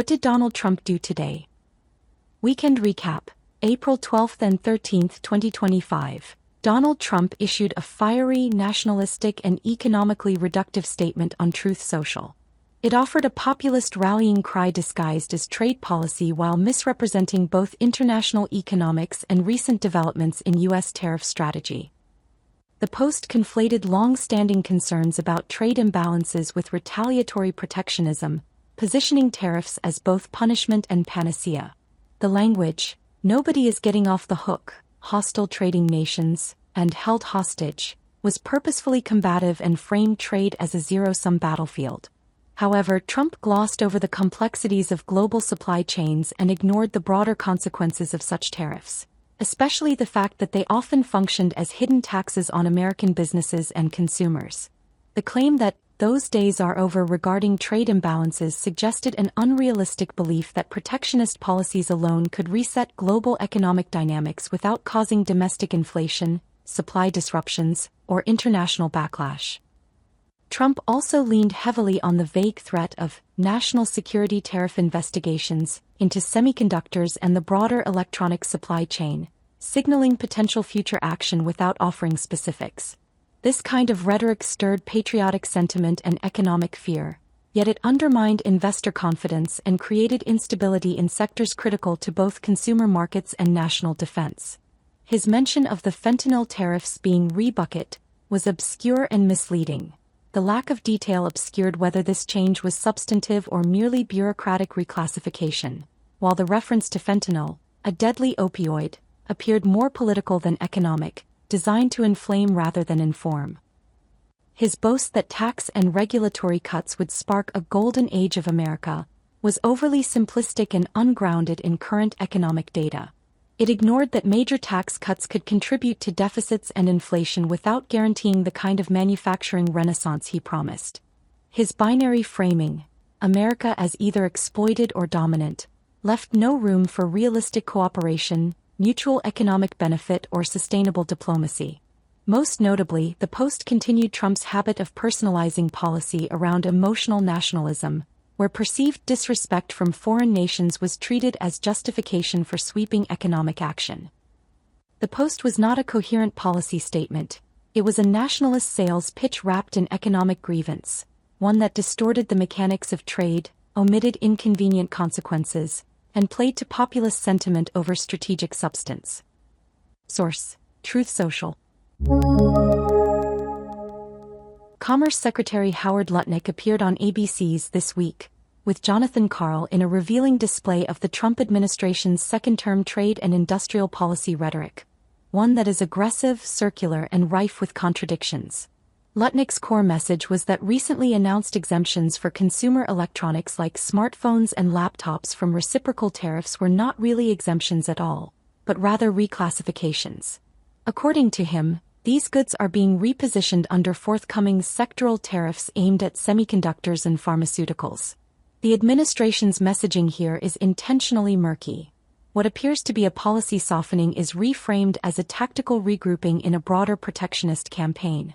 What did Donald Trump do today? Weekend recap, April 12 and 13, 2025. Donald Trump issued a fiery, nationalistic and economically reductive statement on Truth Social. It offered a populist rallying cry disguised as trade policy while misrepresenting both international economics and recent developments in U.S. tariff strategy. The Post conflated long-standing concerns about trade imbalances with retaliatory protectionism, positioning tariffs as both punishment and panacea. The language, "nobody is getting off the hook," "hostile trading nations," and "held hostage," was purposefully combative and framed trade as a zero-sum battlefield. However, Trump glossed over the complexities of global supply chains and ignored the broader consequences of such tariffs, especially the fact that they often functioned as hidden taxes on American businesses and consumers. The claim that "those days are over" regarding trade imbalances suggested an unrealistic belief that protectionist policies alone could reset global economic dynamics without causing domestic inflation, supply disruptions, or international backlash. Trump also leaned heavily on the vague threat of national security tariff investigations into semiconductors and the broader electronic supply chain, signaling potential future action without offering specifics. This kind of rhetoric stirred patriotic sentiment and economic fear, yet it undermined investor confidence and created instability in sectors critical to both consumer markets and national defense. His mention of the fentanyl tariffs being rebucket was obscure and misleading. The lack of detail obscured whether this change was substantive or merely bureaucratic reclassification, while the reference to fentanyl, a deadly opioid, appeared more political than economic, designed to inflame rather than inform. His boast that tax and regulatory cuts would spark a golden age of America was overly simplistic and ungrounded in current economic data. It ignored that major tax cuts could contribute to deficits and inflation without guaranteeing the kind of manufacturing renaissance he promised. His binary framing, America as either exploited or dominant, left no room for realistic cooperation, mutual economic benefit, or sustainable diplomacy. Most notably, the Post continued Trump's habit of personalizing policy around emotional nationalism, where perceived disrespect from foreign nations was treated as justification for sweeping economic action. The Post was not a coherent policy statement, it was a nationalist sales pitch wrapped in economic grievance, one that distorted the mechanics of trade, omitted inconvenient consequences, and played to populist sentiment over strategic substance. Source: Truth Social. Commerce Secretary Howard Lutnick appeared on ABC's This Week with Jonathan Karl in a revealing display of the Trump administration's second-term trade and industrial policy rhetoric, one that is aggressive, circular, and rife with contradictions. Lutnick's core message was that recently announced exemptions for consumer electronics like smartphones and laptops from reciprocal tariffs were not really exemptions at all, but rather reclassifications. According to him, these goods are being repositioned under forthcoming sectoral tariffs aimed at semiconductors and pharmaceuticals. The administration's messaging here is intentionally murky. What appears to be a policy softening is reframed as a tactical regrouping in a broader protectionist campaign.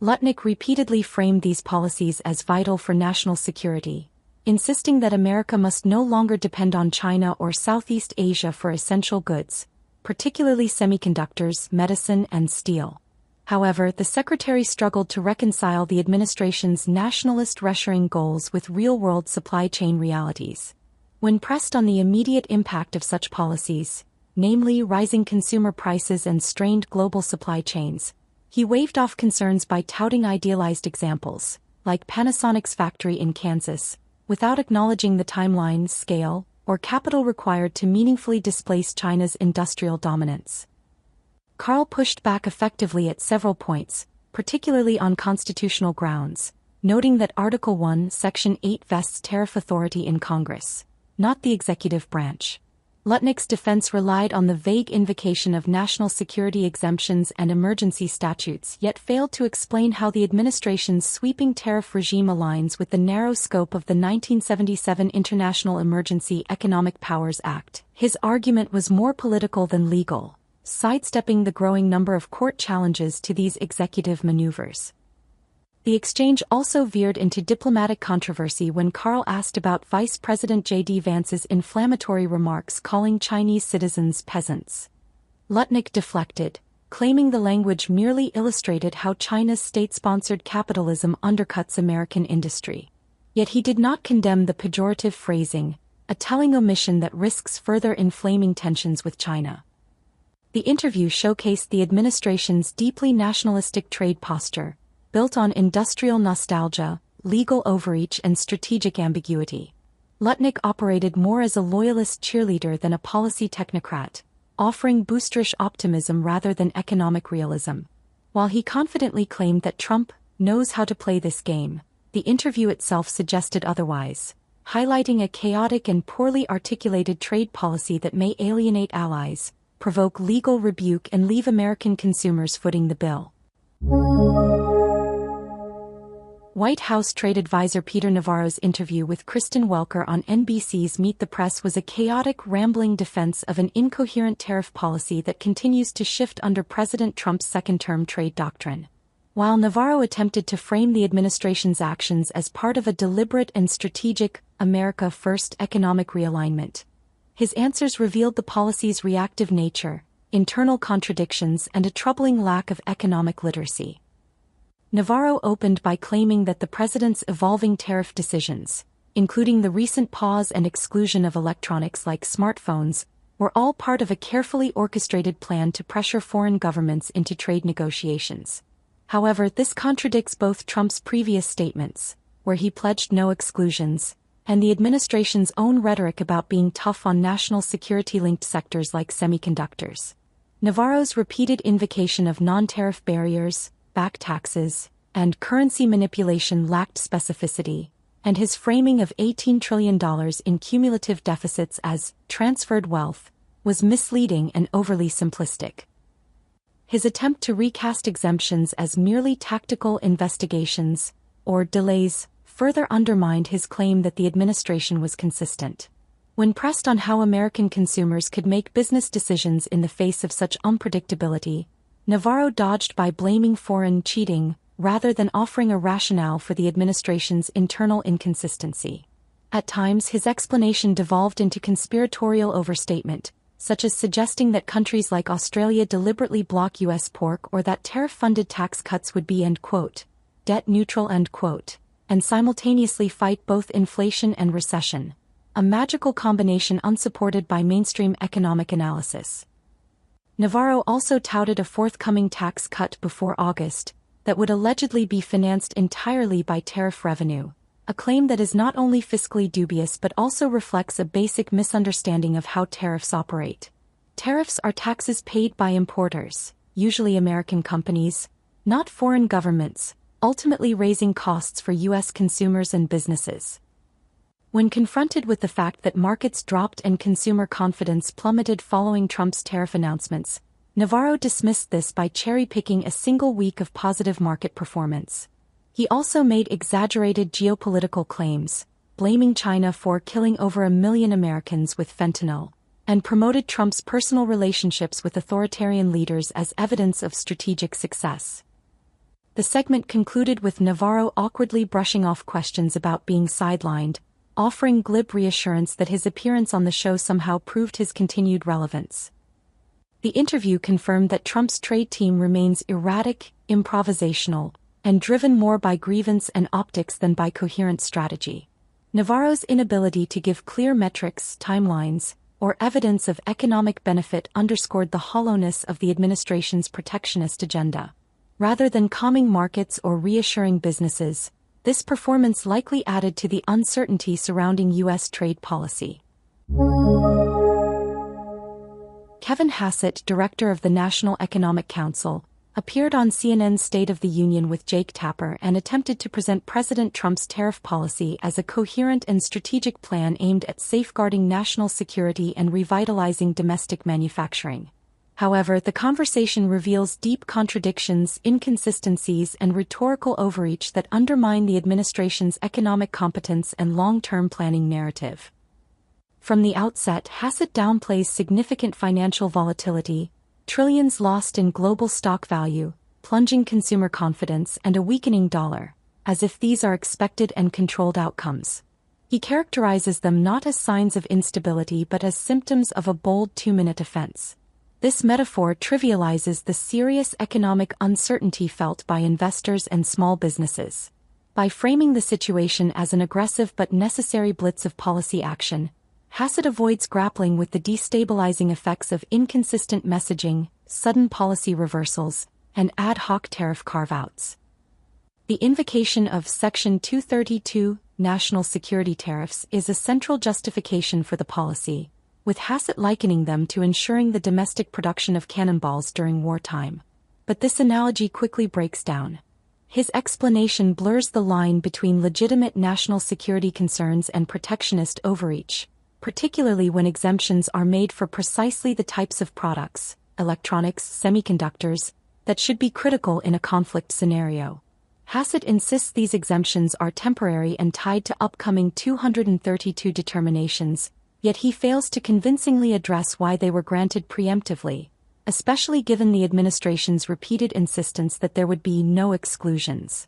Lutnick repeatedly framed these policies as vital for national security, insisting that America must no longer depend on China or Southeast Asia for essential goods, particularly semiconductors, medicine, and steel. However, the secretary struggled to reconcile the administration's nationalist reshoring goals with real-world supply chain realities. When pressed on the immediate impact of such policies, namely rising consumer prices and strained global supply chains, he waved off concerns by touting idealized examples, like Panasonic's factory in Kansas, without acknowledging the timeline, scale, or capital required to meaningfully displace China's industrial dominance. Karl pushed back effectively at several points, particularly on constitutional grounds, noting that Article 1, Section 8 vests tariff authority in Congress, not the executive branch. Lutnick's defense relied on the vague invocation of national security exemptions and emergency statutes, yet failed to explain how the administration's sweeping tariff regime aligns with the narrow scope of the 1977 International Emergency Economic Powers Act. His argument was more political than legal, sidestepping the growing number of court challenges to these executive maneuvers. The exchange also veered into diplomatic controversy when Carl asked about Vice President J.D. Vance's inflammatory remarks calling Chinese citizens peasants. Lutnick deflected, claiming the language merely illustrated how China's state-sponsored capitalism undercuts American industry. Yet he did not condemn the pejorative phrasing, a telling omission that risks further inflaming tensions with China. The interview showcased the administration's deeply nationalistic trade posture, built on industrial nostalgia, legal overreach and strategic ambiguity. Lutnick operated more as a loyalist cheerleader than a policy technocrat, offering boosterish optimism rather than economic realism. While he confidently claimed that Trump knows how to play this game, the interview itself suggested otherwise, highlighting a chaotic and poorly articulated trade policy that may alienate allies, provoke legal rebuke and leave American consumers footing the bill. White House trade advisor Peter Navarro's interview with Kristen Welker on NBC's Meet the Press was a chaotic, rambling defense of an incoherent tariff policy that continues to shift under President Trump's second-term trade doctrine. While Navarro attempted to frame the administration's actions as part of a deliberate and strategic, America First economic realignment, his answers revealed the policy's reactive nature, internal contradictions and a troubling lack of economic literacy. Navarro opened by claiming that the president's evolving tariff decisions, including the recent pause and exclusion of electronics like smartphones, were all part of a carefully orchestrated plan to pressure foreign governments into trade negotiations. However, this contradicts both Trump's previous statements, where he pledged no exclusions, and the administration's own rhetoric about being tough on national security-linked sectors like semiconductors. Navarro's repeated invocation of non-tariff barriers, back taxes, and currency manipulation lacked specificity, and his framing of $18 trillion in cumulative deficits as transferred wealth was misleading and overly simplistic. His attempt to recast exemptions as merely tactical investigations, or delays, further undermined his claim that the administration was consistent. When pressed on how American consumers could make business decisions in the face of such unpredictability, Navarro dodged by blaming foreign cheating, rather than offering a rationale for the administration's internal inconsistency. At times his explanation devolved into conspiratorial overstatement, such as suggesting that countries like Australia deliberately block U.S. pork or that tariff-funded tax cuts would be "debt neutral" and simultaneously fight both inflation and recession, a magical combination unsupported by mainstream economic analysis. Navarro also touted a forthcoming tax cut before August that would allegedly be financed entirely by tariff revenue, a claim that is not only fiscally dubious but also reflects a basic misunderstanding of how tariffs operate. Tariffs are taxes paid by importers, usually American companies, not foreign governments, ultimately raising costs for U.S. consumers and businesses. When confronted with the fact that markets dropped and consumer confidence plummeted following Trump's tariff announcements, Navarro dismissed this by cherry-picking a single week of positive market performance. He also made exaggerated geopolitical claims, blaming China for killing over 1 million Americans with fentanyl, and promoted Trump's personal relationships with authoritarian leaders as evidence of strategic success. The segment concluded with Navarro awkwardly brushing off questions about being sidelined, offering glib reassurance that his appearance on the show somehow proved his continued relevance. The interview confirmed that Trump's trade team remains erratic, improvisational, and driven more by grievance and optics than by coherent strategy. Navarro's inability to give clear metrics, timelines, or evidence of economic benefit underscored the hollowness of the administration's protectionist agenda. Rather than calming markets or reassuring businesses, this performance likely added to the uncertainty surrounding U.S. trade policy. Kevin Hassett, director of the National Economic Council, appeared on CNN's State of the Union with Jake Tapper and attempted to present President Trump's tariff policy as a coherent and strategic plan aimed at safeguarding national security and revitalizing domestic manufacturing. However, the conversation reveals deep contradictions, inconsistencies, and rhetorical overreach that undermine the administration's economic competence and long-term planning narrative. From the outset, Hassett downplays significant financial volatility, trillions lost in global stock value, plunging consumer confidence, and a weakening dollar, as if these are expected and controlled outcomes. He characterizes them not as signs of instability but as symptoms of a bold two-minute offense. This metaphor trivializes the serious economic uncertainty felt by investors and small businesses. By framing the situation as an aggressive but necessary blitz of policy action, Hassett avoids grappling with the destabilizing effects of inconsistent messaging, sudden policy reversals, and ad hoc tariff carve-outs. The invocation of Section 232, national security tariffs, is a central justification for the policy, with Hassett likening them to ensuring the domestic production of cannonballs during wartime. But this analogy quickly breaks down. His explanation blurs the line between legitimate national security concerns and protectionist overreach, particularly when exemptions are made for precisely the types of products, electronics, semiconductors, that should be critical in a conflict scenario. Hassett insists these exemptions are temporary and tied to upcoming 232 determinations, yet he fails to convincingly address why they were granted preemptively, especially given the administration's repeated insistence that there would be no exclusions.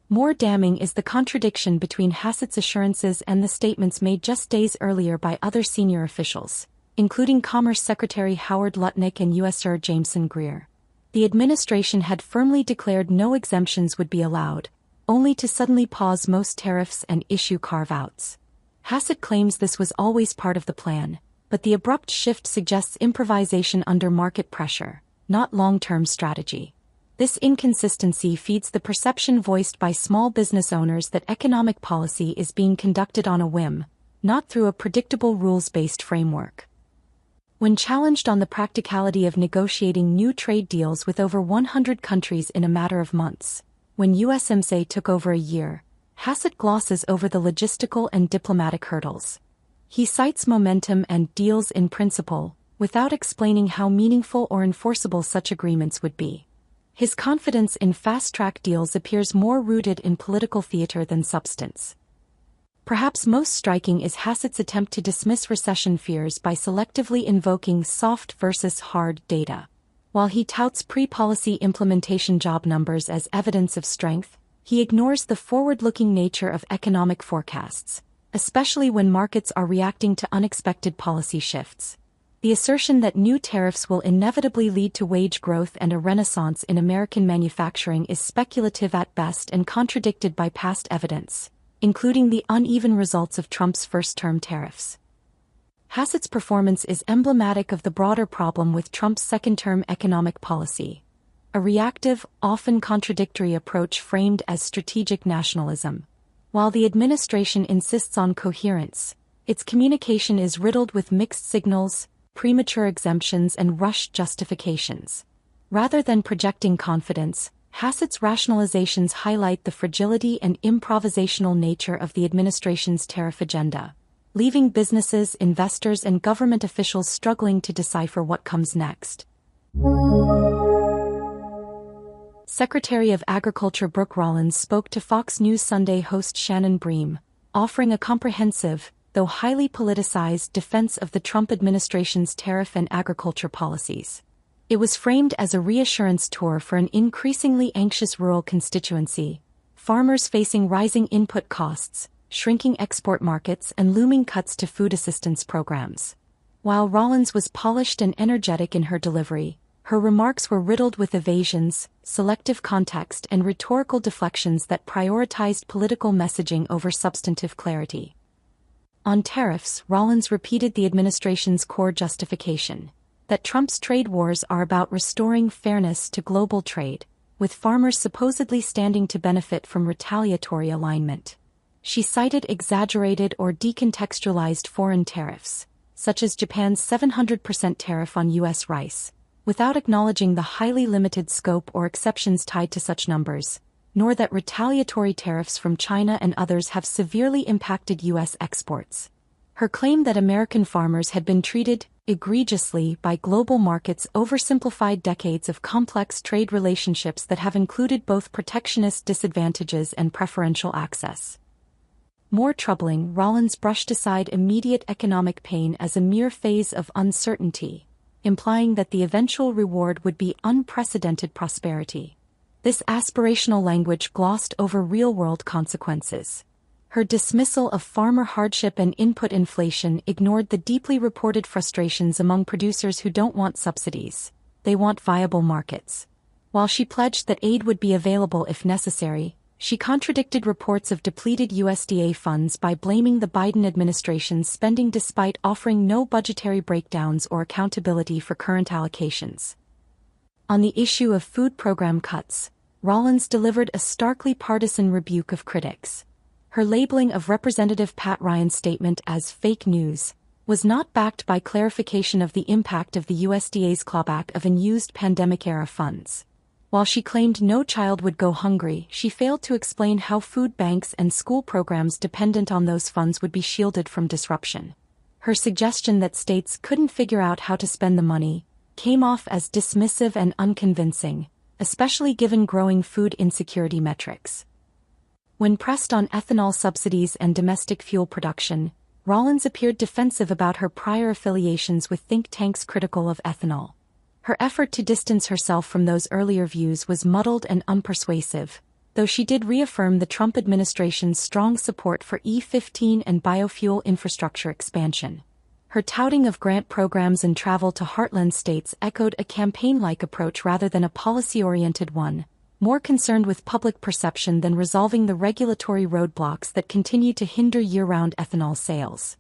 More damning is the contradiction between Hassett's assurances and the statements made just days earlier by other senior officials, including Commerce Secretary Howard Lutnick and U.S. Sir Jameson Greer. The administration had firmly declared no exemptions would be allowed, only to suddenly pause most tariffs and issue carve-outs. Hassett claims this was always part of the plan, but the abrupt shift suggests improvisation under market pressure, not long-term strategy. This inconsistency feeds the perception voiced by small business owners that economic policy is being conducted on a whim, not through a predictable rules-based framework. When challenged on the practicality of negotiating new trade deals with over 100 countries in a matter of months, when USMCA took over a year, Hassett glosses over the logistical and diplomatic hurdles. He cites momentum and deals in principle, without explaining how meaningful or enforceable such agreements would be. His confidence in fast-track deals appears more rooted in political theater than substance. Perhaps most striking is Hassett's attempt to dismiss recession fears by selectively invoking soft versus hard data. While he touts pre-policy implementation job numbers as evidence of strength, he ignores the forward-looking nature of economic forecasts, especially when markets are reacting to unexpected policy shifts. The assertion that new tariffs will inevitably lead to wage growth and a renaissance in American manufacturing is speculative at best and contradicted by past evidence, including the uneven results of Trump's first-term tariffs. Hassett's performance is emblematic of the broader problem with Trump's second-term economic policy, a reactive, often contradictory approach framed as strategic nationalism. While the administration insists on coherence, its communication is riddled with mixed signals, premature exemptions, and rushed justifications. Rather than projecting confidence, Hassett's rationalizations highlight the fragility and improvisational nature of the administration's tariff agenda, leaving businesses, investors, and government officials struggling to decipher what comes next. Secretary of Agriculture Brooke Rollins spoke to Fox News Sunday host Shannon Bream, offering a comprehensive, though highly politicized, defense of the Trump administration's tariff and agriculture policies. It was framed as a reassurance tour for an increasingly anxious rural constituency, farmers facing rising input costs, shrinking export markets, and looming cuts to food assistance programs. While Rollins was polished and energetic in her delivery, her remarks were riddled with evasions, selective context, and rhetorical deflections that prioritized political messaging over substantive clarity. On tariffs, Rollins repeated the administration's core justification, that Trump's trade wars are about restoring fairness to global trade, with farmers supposedly standing to benefit from retaliatory alignment. She cited exaggerated or decontextualized foreign tariffs, such as Japan's 700% tariff on U.S. rice, without acknowledging the highly limited scope or exceptions tied to such numbers, nor that retaliatory tariffs from China and others have severely impacted U.S. exports. Her claim that American farmers had been treated egregiously by global markets oversimplified decades of complex trade relationships that have included both protectionist disadvantages and preferential access. More troubling, Rollins brushed aside immediate economic pain as a mere phase of uncertainty, implying that the eventual reward would be unprecedented prosperity. This aspirational language glossed over real-world consequences. Her dismissal of farmer hardship and input inflation ignored the deeply reported frustrations among producers who don't want subsidies. They want viable markets. While she pledged that aid would be available if necessary, she contradicted reports of depleted USDA funds by blaming the Biden administration's spending despite offering no budgetary breakdowns or accountability for current allocations. On the issue of food program cuts, Rollins delivered a starkly partisan rebuke of critics. Her labeling of Representative Pat Ryan's statement as fake news was not backed by clarification of the impact of the USDA's clawback of unused pandemic-era funds. While she claimed no child would go hungry, she failed to explain how food banks and school programs dependent on those funds would be shielded from disruption. Her suggestion that states couldn't figure out how to spend the money came off as dismissive and unconvincing, especially given growing food insecurity metrics. When pressed on ethanol subsidies and domestic fuel production, Rollins appeared defensive about her prior affiliations with think tanks critical of ethanol. Her effort to distance herself from those earlier views was muddled and unpersuasive, though she did reaffirm the Trump administration's strong support for E15 and biofuel infrastructure expansion. Her touting of grant programs and travel to heartland states echoed a campaign-like approach rather than a policy-oriented one, more concerned with public perception than resolving the regulatory roadblocks that continue to hinder year-round ethanol sales.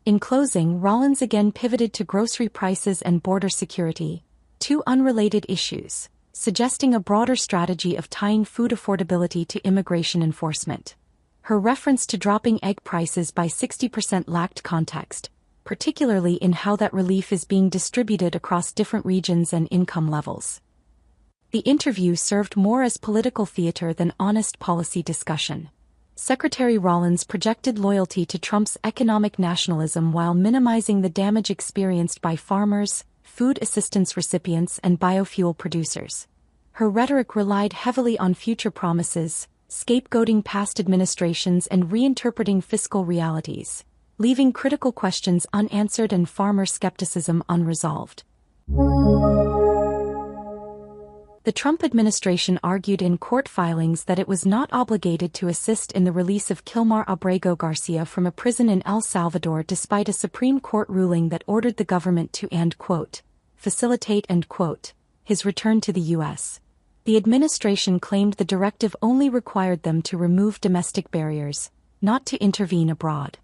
In closing, Rollins again pivoted to grocery prices and border security, two unrelated issues, suggesting a broader strategy of tying food affordability to immigration enforcement. Her reference to dropping egg prices by 60% lacked context, particularly in how that relief is being distributed across different regions and income levels. The interview served more as political theater than honest policy discussion. Secretary Rollins projected loyalty to Trump's economic nationalism while minimizing the damage experienced by farmers, food assistance recipients, and biofuel producers. Her rhetoric relied heavily on future promises, scapegoating past administrations and reinterpreting fiscal realities, leaving critical questions unanswered and farmer skepticism unresolved. The Trump administration argued in court filings that it was not obligated to assist in the release of Kilmar Abrego Garcia from a prison in El Salvador despite a Supreme Court ruling that ordered the government to and, quote, facilitate, end quote, his return to the U.S. The administration claimed the directive only required them to remove domestic barriers, not to intervene abroad.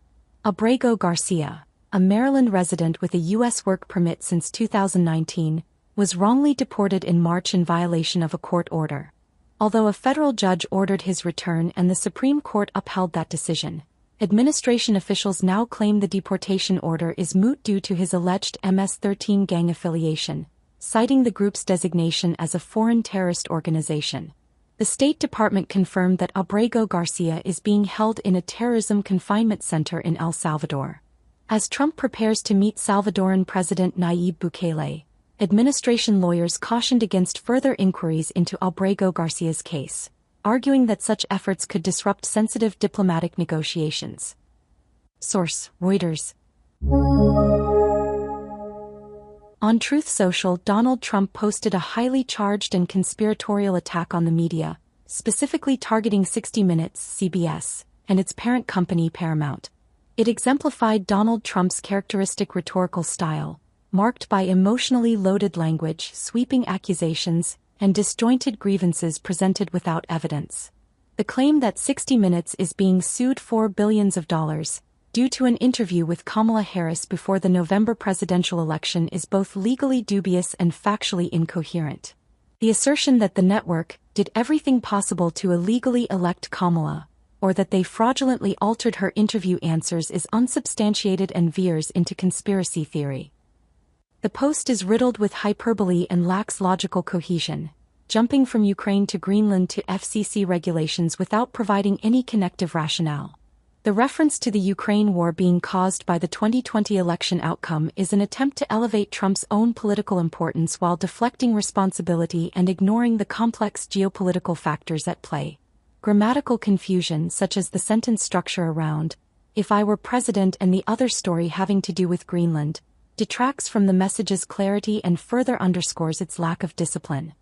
Abrego Garcia, a Maryland resident with a U.S. work permit since 2019, was wrongly deported in March in violation of a court order. Although a federal judge ordered his return and the Supreme Court upheld that decision, administration officials now claim the deportation order is moot due to his alleged MS-13 gang affiliation, citing the group's designation as a foreign terrorist organization. The State Department confirmed that Abrego Garcia is being held in a terrorism confinement center in El Salvador. As Trump prepares to meet Salvadoran President Nayib Bukele, administration lawyers cautioned against further inquiries into Abrego Garcia's case, arguing that such efforts could disrupt sensitive diplomatic negotiations. Source: Reuters. On Truth Social, Donald Trump posted a highly charged and conspiratorial attack on the media, specifically targeting 60 Minutes, CBS, and its parent company Paramount. It exemplified Donald Trump's characteristic rhetorical style, marked by emotionally loaded language, sweeping accusations, and disjointed grievances presented without evidence. The claim that 60 Minutes is being sued for billions of dollars, due to an interview with Kamala Harris before the November presidential election, is both legally dubious and factually incoherent. The assertion that the network did everything possible to illegally elect Kamala, or that they fraudulently altered her interview answers, is unsubstantiated and veers into conspiracy theory. The post is riddled with hyperbole and lacks logical cohesion, jumping from Ukraine to Greenland to FCC regulations without providing any connective rationale. The reference to the Ukraine war being caused by the 2020 election outcome is an attempt to elevate Trump's own political importance while deflecting responsibility and ignoring the complex geopolitical factors at play. Grammatical confusion, such as the sentence structure around, "if I were president," and the other story having to do with Greenland, detracts from the message's clarity and further underscores its lack of discipline.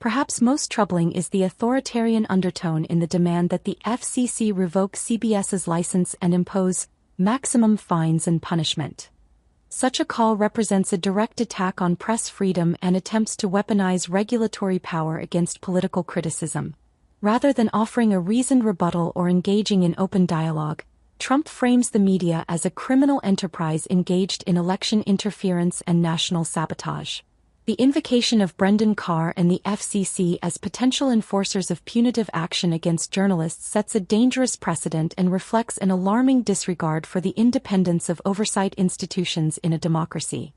Perhaps most troubling is the authoritarian undertone in the demand that the FCC revoke CBS's license and impose maximum fines and punishment. Such a call represents a direct attack on press freedom and attempts to weaponize regulatory power against political criticism. Rather than offering a reasoned rebuttal or engaging in open dialogue, Trump frames the media as a criminal enterprise engaged in election interference and national sabotage. The invocation of Brendan Carr and the FCC as potential enforcers of punitive action against journalists sets a dangerous precedent and reflects an alarming disregard for the independence of oversight institutions in a democracy.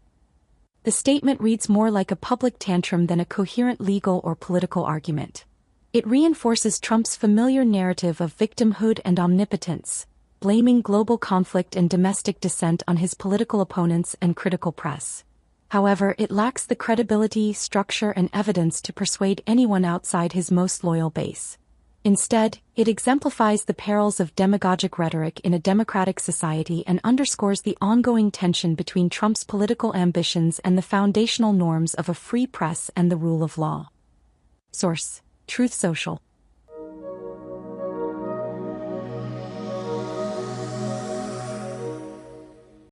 The statement reads more like a public tantrum than a coherent legal or political argument. It reinforces Trump's familiar narrative of victimhood and omnipotence, blaming global conflict and domestic dissent on his political opponents and critical press. However, it lacks the credibility, structure, and evidence to persuade anyone outside his most loyal base. Instead, it exemplifies the perils of demagogic rhetoric in a democratic society and underscores the ongoing tension between Trump's political ambitions and the foundational norms of a free press and the rule of law. Source: Truth Social.